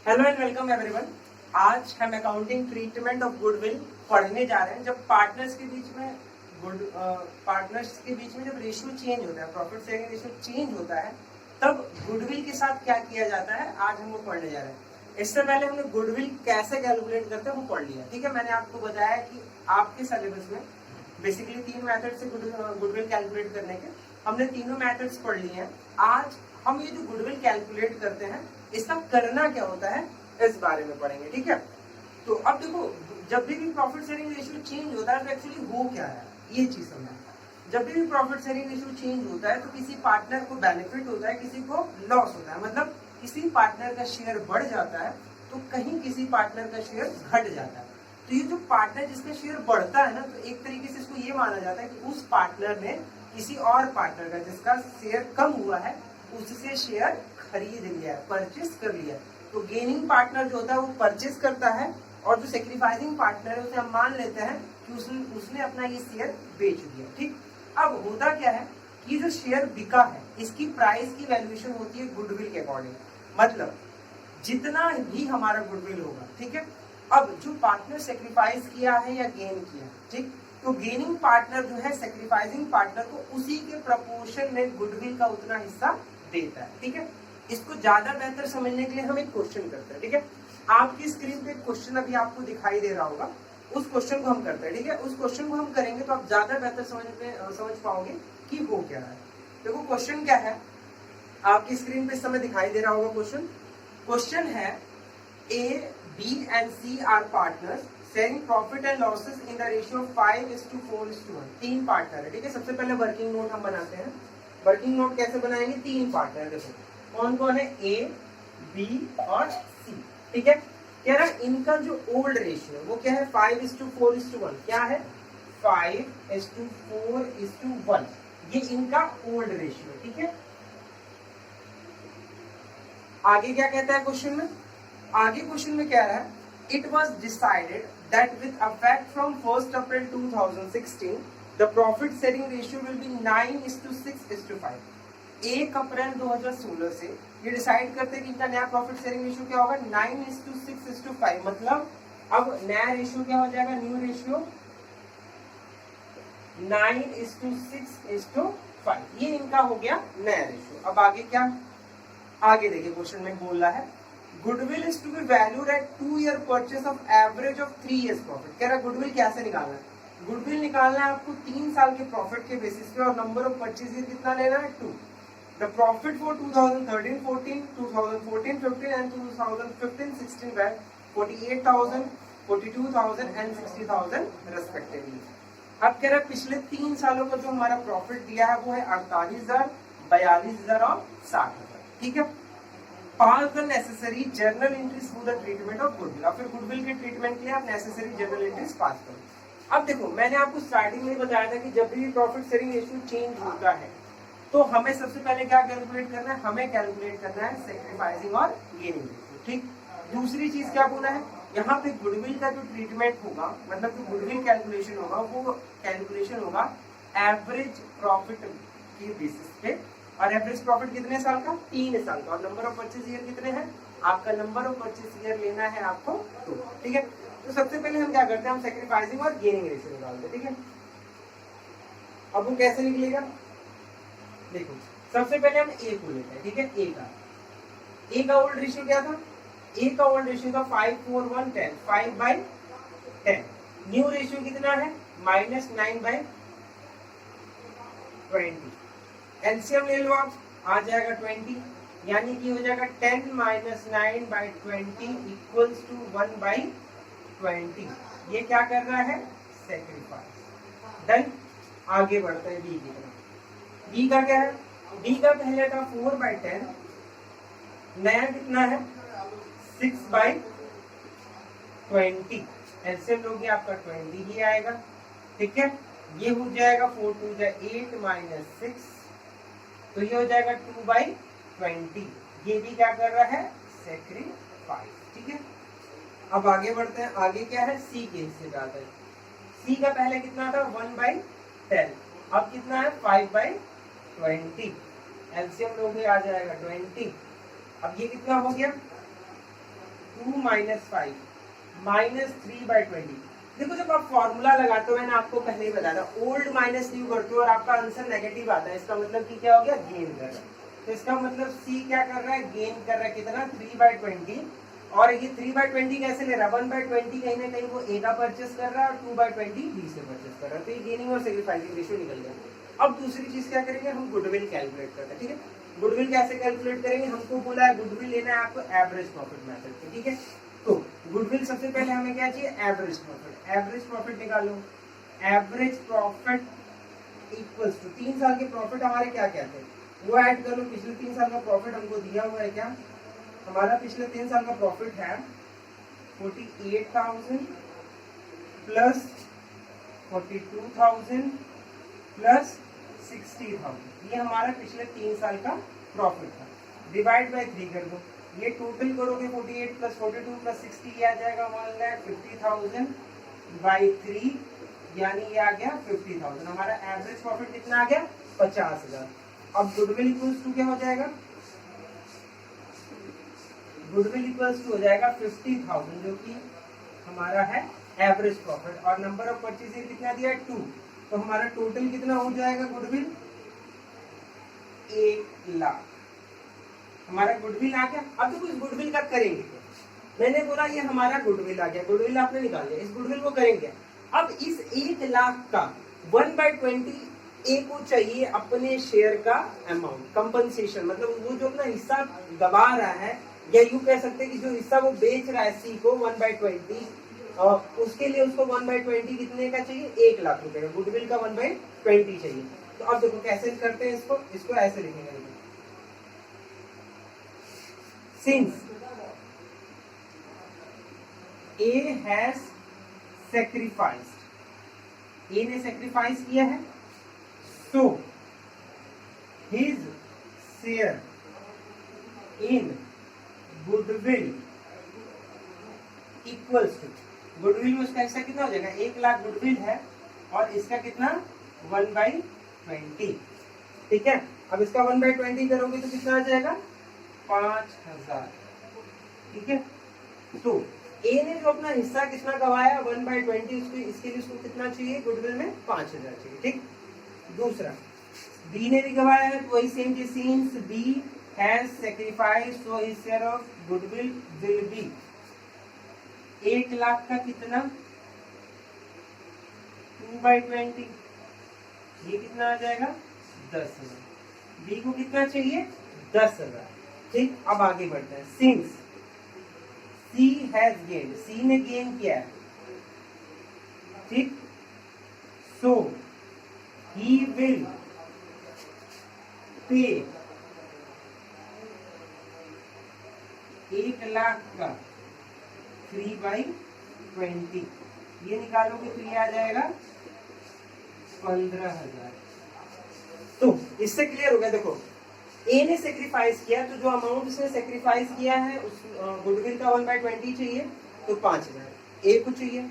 Hello and welcome everyone. आज हम accounting treatment of goodwill पढ़ने जा रहे हैं। जब पार्टनर्स के बीच में जब रेशियो चेंज होता है, प्रॉफिट शेयरिंग रेशियो चेंज होता है, तब गुडविल के साथ क्या किया जाता है, आज हम वो पढ़ने जा रहे हैं। इससे पहले हमने गुडविल कैसे कैलकुलेट करते हैं वो पढ़ लिया, ठीक है। मैंने आपको बताया कि आपके सिलेबस में बेसिकली 3 मेथड से गुडविल कैलकुलेट करने के, हमने तीनों मेथड्स पढ़ लिए हैं। आज हम ये जो गुडविल कैलकुलेट करते हैं इसका करना क्या होता है इस बारे में पढ़ेंगे, ठीक है। तो अब देखो, जब भी प्रॉफिट शेयरिंग रेशियो चेंज होता है तो एक्चुअली हो क्या है ये चीज समझना। जब भी प्रॉफिट शेयरिंग रेशियो चेंज होता है तो किसी पार्टनर को बेनिफिट होता है, किसी को लॉस होता है। मतलब किसी पार्टनर का शेयर बढ़ जाता है तो कहीं किसी पार्टनर का शेयर घट जाता है। तो ये जो पार्टनर जिसका शेयर बढ़ता है ना, तो एक तरीके से इसको ये माना जाता है कि उस पार्टनर ने किसी और पार्टनर का जिसका शेयर कम हुआ है उससे शेयर खरीद लिया है, परचेस कर लिया। तो गेनिंग पार्टनर जो होता है वो परचेस करता है, और जो सेक्रीफाइसिंग पार्टनर है उसे हम मान लेते हैं कि उसने अपना ये शेयर बेच दिया, ठीक। अब होता क्या है कि जो शेयर बिका है इसकी प्राइस की वैल्यूएशन होती है गुडविल के अकॉर्डिंग। मतलब जितना भी हमारा गुडविल होगा, ठीक है। अब जो पार्टनर सेक्रीफाइस किया है या गेन किया, ठीक, तो गेनिंग पार्टनर जो है सेक्रीफाइसिंग पार्टनर को उसी के प्रपोर्शन में गुडविल का उतना हिस्सा देता है, ठीक है। इसको ज्यादा बेहतर समझने के लिए हम एक क्वेश्चन करते हैं, ठीक है। आपकी स्क्रीन पे एक क्वेश्चन अभी आपको दिखाई दे रहा होगा, उस क्वेश्चन को हम करते हैं, ठीक है। उस क्वेश्चन को हम करेंगे तो आप ज्यादा बेहतर समझ पाओगे कि हो क्या है। देखो क्वेश्चन क्या है, आपकी स्क्रीन पे इस समय दिखाई दे रहा होगा क्वेश्चन है A, B and C are partners sharing profit and losses in the ratio of 5:4:1। 3 partner है, ठीक है। सबसे पहले वर्किंग नोट हम बनाते हैं। वर्किंग नोट कैसे बनाएंगे, 3 पार्टनर, देखो कौन कौन है, A, B और C, ठीक है। कह रहा इनका जो ओल्ड रेशियो है वो क्या है, 5:4:1। क्या है, 5:4:1, ये इनका ओल्ड रेशियो, ठीक है। आगे क्या कहता है क्वेश्चन में, आगे क्वेश्चन में कह रहा है it was decided that with affect from 1 April 2016 the profit sharing ratio will be 9:6:5। 1 अप्रैल 2016 से ये डिसाइड करते हैं कि इनका नया प्रॉफिट शेयरिंग रेशियो क्या होगा, 9:6:5। मतलब अब नया रेशियो क्या हो जाएगा, न्यू रेशियो 9:6:5, ये इनका हो गया नया रेशियो। अब आगे क्या, आगे देखिए क्वेश्चन में बोल रहा है goodwill is to be valued at 2 year purchase of average of 3 years profit. कह रहा है गुडविल कैसे निकालना है, गुडविल निकालना है आपको 3 साल के प्रॉफिट के बेसिस पे, और नंबर ऑफ परचेज ईयर कितना लेना है, 2। The profit for 2013-14, 2014-15 and 2015-16 were 48,000, 42,000 and 60,000 respectively. अब कह रहा है पिछले 3 सालों का जो हमारा प्रॉफिट दिया है वो है 48,000, 42,000 और 60,000, ठीक है। Pass the necessary journal entries for the treatment of goodwill. और फिर गुडविल के ट्रीटमेंट के लिए आप नेसेसरी जर्नल एंट्रीज पास करो। अब देखो मैंने आपको स्टार्टिंग में बताया था कि जब भी प्रॉफिट शेयरिंग रेशियो चेंज होता है तो हमें सबसे पहले क्या कैलकुलेट करना है, हमें कैलकुलेट करना है सेक्रीफाइसिंग और गेनिंग रेशियो, ठीक। दूसरी चीज क्या बोला है, यहाँ पे गुडविल का जो ट्रीटमेंट होगा, मतलब जो गुडविल कैलकुलेशन होगा वो कैलकुलेशन होगा एवरेज प्रॉफिट के बेसिस पे। और एवरेज प्रॉफिट कितने साल का, 3 साल का। और नंबर ऑफ परचेज ईयर कितने हैं, आपका नंबर ऑफ परचेज ईयर लेना है आपको 2, ठीक है। तो सबसे पहले हम क्या करते हैं, हम सेक्रीफाइसिंग और गेनिंग रेशियो निकालते हैं, ठीक है। अब वो कैसे निकलेगा, देखो सबसे पहले हम ए को लेते हैं, ठीक है। ए का ओल्ड रेशियो क्या था, ए का ओल्ड रेशियो था 5:4:1:10, 5/10। न्यू रेशियो कितना है, -9/20। एलसीएम ले लो आप, आ जाएगा 20, यानी कि हो जाएगा 10 - 9/20 इक्वल्स टू 1/20। ये क्या कर रहा है, सेक्रीफाइस। डन। आगे बढ़ते हैं बी की तरफ। बी का क्या है, बी का पहले था 4/10, नया कितना है 6/20। एलसीएम लोगे आपका 20 ही आएगा, ठीक है। ये हो जाएगा 4 2 8 - 6, तो ये हो जाएगा 2/20। ये भी क्या कर रहा है, सेक्रीफाइस, ठीक है। अब आगे बढ़ते हैं, आगे क्या है, सी के हिस्से का आता है। सी का पहले कितना था 1/10, अब कितना है 5/20। एलसीएम लोगे आ जाएगा 20। अब ये कितना हो गया 2 माइनस 5 माइनस 3/20। देखो जब आप फॉर्मूला लगाते हो, मैंने आपको पहले ही बताया था, ओल्ड माइनस न्यू करते हो और आपका आंसर नेगेटिव आता है, इसका मतलब कि क्या हो गया, गेन कर रहा है। तो इसका मतलब सी क्या कर रहा है, गेन कर रहा है, कितना, 3/20। और ये 3/20 कैसे ले रहा है, 1/20 कहीं ना कहीं वो ए का परचेस कर रहा है और 2/20 बी से परचेस कर रहा है, तो ये गेनिंग और सेक्रीफाइसिंग रेशियो निकल गया। अब दूसरी चीज क्या करेंगे, हम गुडविल कैलकुलेट करते हैं, ठीक है। गुडविल कैसे कैलकुलेट करेंगे, हमको बोला है गुडविल लेना है आपको एवरेज प्रॉफिट मेथड से, ठीक है। तो गुडविल सबसे पहले हमें क्या चाहिए, एवरेज प्रॉफिट। एवरेज प्रॉफिट निकालो, एवरेज प्रॉफिट इक्वल्स टू 3 साल के प्रॉफिट हमारे क्या क्या थे वो ऐड कर लो। पिछले 3 साल का प्रॉफिट हमको दिया हुआ है, क्या हमारा पिछले 3 साल का प्रॉफिट है 48,000 प्लस 42,000 प्लस 60,000, ये हमारा पिछले 3 साल का प्रॉफिट था। डिवाइड बाय 3 कर दो, ये टोटल करोगे 48 प्लस 42 प्लस 60, ये आ जाएगा 1,50,000 बाई 3, यानी ये आ गया 50,000। हमारा एवरेज प्रॉफिट कितना आ गया, 50,000। अब गुडविल इक्वल्स टू क्या हो जाएगा, गुडविल इक्वल्स टू हो जाएगा 50,000, जो कि हमारा है एवरेज प्रॉफिट, और नंबर ऑफ परचेज कितना दिया है, 2, तो हमारा टोटल कितना हो जाएगा गुडविल, 1,00,000। हमारा गुडविल आ गया। अब देखो इस गुडविल का करेंगे, मैंने बोला ये हमारा गुडविल आ गया, गुडविल आपने निकाल लिया, इस गुडविल को करेंगे। अब इस 1,00,000 का 1/20 ए को चाहिए अपने शेयर का अमाउंट, कंपनसेशन, मतलब वो जो अपना हिस्सा दबा रहा है, या यूं कह सकते हैं कि जो हिस्सा वो बेच रहा है सी को 1/20, उसके लिए उसको 1/20 कितने का चाहिए, 1,00,000 रुपए का, गुडविल का 1/20 चाहिए। तो अब देखो कैसे करते हैं इसको, इसको ऐसे लिखेंगे, सिंस ए हैज सेक्रीफाइस्ड, ए ने सेक्रीफाइस किया है, so his share in goodwill equals to, goodwill में उसका हिस्सा कितना हो जाएगा, 1,00,000 गुडविल है और इसका कितना 1/20, ठीक है। अब इसका 1/20 करोगे तो कितना आ जाएगा, 5,000, ठीक है। तो ए ने जो अपना हिस्सा कितना गवाया 1/20, उसको इसके लिए उसको कितना चाहिए, गुडविल में 5,000 चाहिए, ठीक। दूसरा बी ने भी गवाया है, तो वही सेम चीज, since B has sacrificed so his share of goodwill will be 1,00,000 का कितना 2/20, ये कितना आ जाएगा 10,000। बी को कितना चाहिए 10,000, ठीक। अब आगे बढ़ते हैं, सिंस सी हैज गेन, सी ने गेन किया है, ठीक, सो he will pay 1,00,000 का 3/20, ये निकालोगे तो ये आ जाएगा 15,000। तो इससे क्लियर हो गया, देखो ए ने सेक्रीफाइस किया, तो जो अमाउंट उसने सेक्रीफाइस किया है उस गुडविल का 1/20 चाहिए, तो 5,000 ए को चाहिए,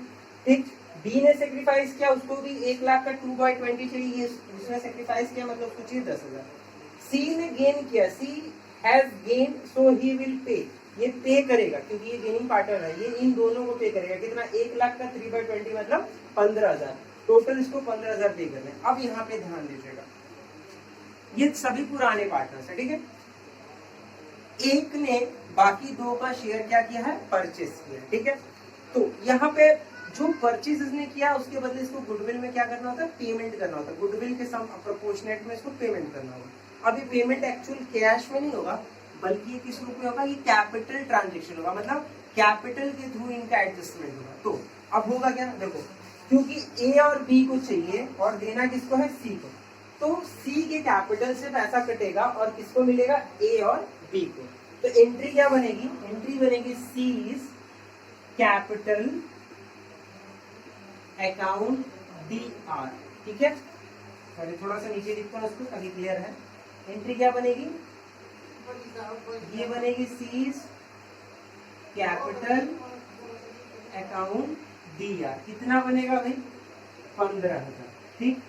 ठीक। बी ने सेक्रीफाइस किया, उसको भी 1,00,000 का 2/20 चाहिए, उसने सेक्रीफाइस किया मतलब उसको चाहिए 10,000। सी ने गेन किया, C has gain so he will pay, ये पे करेगा क्योंकि ये गेनिंग पार्टनर है, ये इन दोनों को पे करेगा, कितना 1,00,000 का 3/20 मतलब 15,000, टोटल इसको 15,000 पे करना है। अब यहाँ पे ध्यान दीजिएगा, ये सभी पुराने पार्टनर्स है, ठीक है। एक ने बाकी दो का शेयर क्या किया है, परचेस किया, ठीक है। तो यहाँ पे जो परचेज इसने किया उसके बदले इसको गुडविल में क्या करना होता है, पेमेंट करना होता है, गुडविल के सम प्रोपोर्शनेट में इसको पेमेंट करना होगा। अब ये पेमेंट एक्चुअल कैश में नहीं होगा, बल्कि ये किस रूप में होगा, ये कैपिटल ट्रांजेक्शन होगा, मतलब कैपिटल के थ्रू इनका एडजस्टमेंट होगा। तो अब होगा क्या, देखो क्योंकि ए और बी को चाहिए और देना किसको है, सी को, तो सी के कैपिटल से पैसा कटेगा और किसको मिलेगा, ए और बी को। तो एंट्री क्या बनेगी, एंट्री बनेगी सीज कैपिटल अकाउंट DR, ठीक है। पहले थोड़ा सा नीचे लिखता हूं उसको ताकि क्लियर है। एंट्री क्या बनेगी, ये बनेगी सीज कैपिटल अकाउंट DR, कितना बनेगा भाई 15,000, ठीक।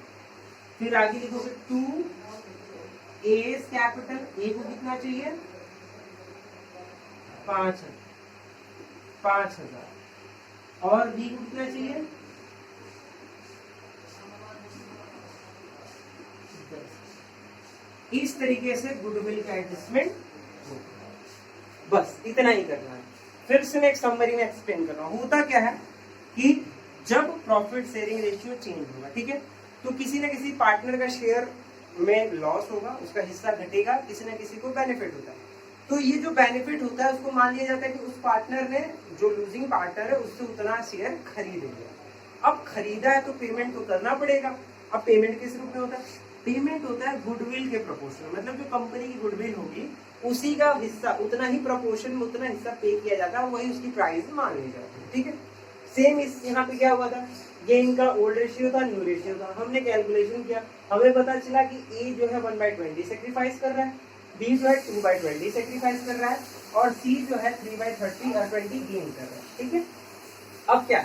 फिर आगे लिखोगे 2 एस कैपिटल, ए को कितना चाहिए 5,000, 5,000 और बी को कितना चाहिए 10। इस तरीके से गुडविल का एडजस्टमेंट, बस इतना ही करना है। फिर से मैं एक समरी में एक्सप्लेन कर रहा हूँ। होता क्या है कि जब प्रॉफिट शेयरिंग रेशियो चेंज होगा, ठीक है, तो किसी न किसी पार्टनर का शेयर में लॉस होगा, उसका हिस्सा घटेगा, किसी न किसी को बेनिफिट होता है। तो ये जो बेनिफिट होता है उसको मान लिया जाता है कि उस पार्टनर ने, जो लूजिंग पार्टनर है, उससे उतना शेयर खरीद लिया। अब खरीदा है तो पेमेंट तो करना पड़ेगा। अब पेमेंट किस रूप में होता है? पेमेंट होता है गुडविल के प्रोपोर्शन, मतलब जो कंपनी की गुडविल होगी उसी का हिस्सा, उतना ही प्रोपोर्शन में उतना हिस्सा पे किया जाता है, वही उसकी प्राइस मान ली जाती है, ठीक है। सेम इस यहाँ पे क्या हुआ था, ये इनका ओल्ड रेशियो था, न्यू रेशियो था, हमने कैलकुलेशन किया, हमें पता चला कि ए जो है 1/20 सेक्रीफाइस कर रहा है, बी जो है 2/20 सेक्रीफाइस कर रहा है, और सी जो है 3/30 और 20 गेन कर रहा है, ठीक है। अब क्या,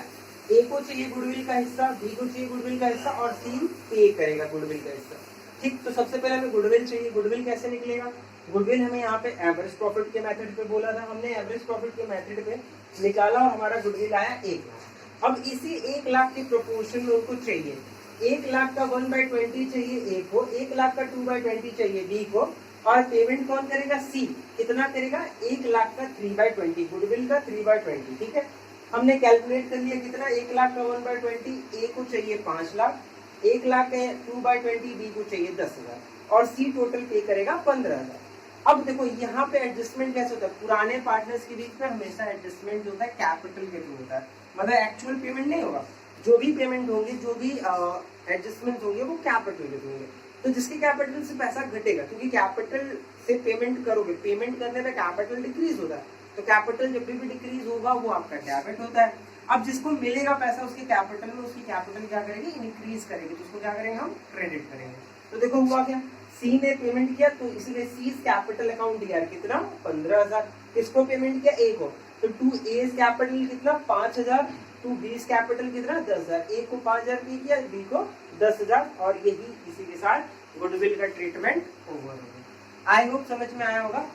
ए को चाहिए गुडविल का हिस्सा, बी को चाहिए गुडविल का हिस्सा, और सी पे करेगा गुडविल का हिस्सा, ठीक। तो सबसे पहले हमें गुडविल चाहिए। गुडविल कैसे निकलेगा? गुडविल हमें यहाँ पे एवरेज प्रॉफिट के मेथड पे बोला था, हमने एवरेज प्रॉफिट के मेथड पे निकाला और हमारा गुडविल आया 1 लाख। अब इसी 1 लाख के प्रोपोर्शन में उनको चाहिए, 1 लाख का 1/20 चाहिए ए को, 1 लाख का 2/20 चाहिए बी को, और पेमेंट कौन करेगा? सी। कितना करेगा? 1 लाख का 3/20, गुडविल का 3/20, ठीक है। हमने कैलकुलेट कर लिया कितना, 1 लाख का 1/20 ए को चाहिए 5 लाख, 1 लाख का 2/20 बी को चाहिए 10,000, और सी टोटल पे करेगा 15,000। अब देखो यहाँ पे एडजस्टमेंट कैसे होता है, पुराने पार्टनर्स के बीच में हमेशा एडजस्टमेंट जो होता है कैपिटल के थ्रू होता है, मतलब एक्चुअल पेमेंट नहीं होगा, जो भी पेमेंट होंगे, जो भी एडजस्टमेंट होंगे वो कैपिटल के थ्रू होंगे। तो जिसके कैपिटल से पैसा घटेगा, क्योंकि कैपिटल से पेमेंट करोगे, पेमेंट करने पे कैपिटल डिक्रीज होता है, तो कैपिटल जब भी डिक्रीज होगा वो आपका डेबिट होता है। अब जिसको मिलेगा पैसा उसके कैपिटल में, उसकी कैपिटल क्या करेगी? इंक्रीज करेगी, तो उसको क्या करेंगे हम? क्रेडिट करेंगे। तो देखो हुआ क्या, सी ने पेमेंट किया तो इसलिए सी कैपिटल अकाउंट दिया कितना? 15,000। किसको पेमेंट किया? ए को। तो टू ए कैपिटल कितना? 5,000। टू बी कैपिटल कितना? 10,000। ए को 5,000 पे किया, बी को 10,000, और यही इसी के साथ गुडविल का ट्रीटमेंट ओवर हो गया। आई होप समझ में आया होगा।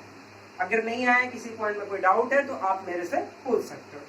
अगर नहीं आया, किसी पॉइंट में कोई डाउट है तो आप मेरे से पूछ सकते हो।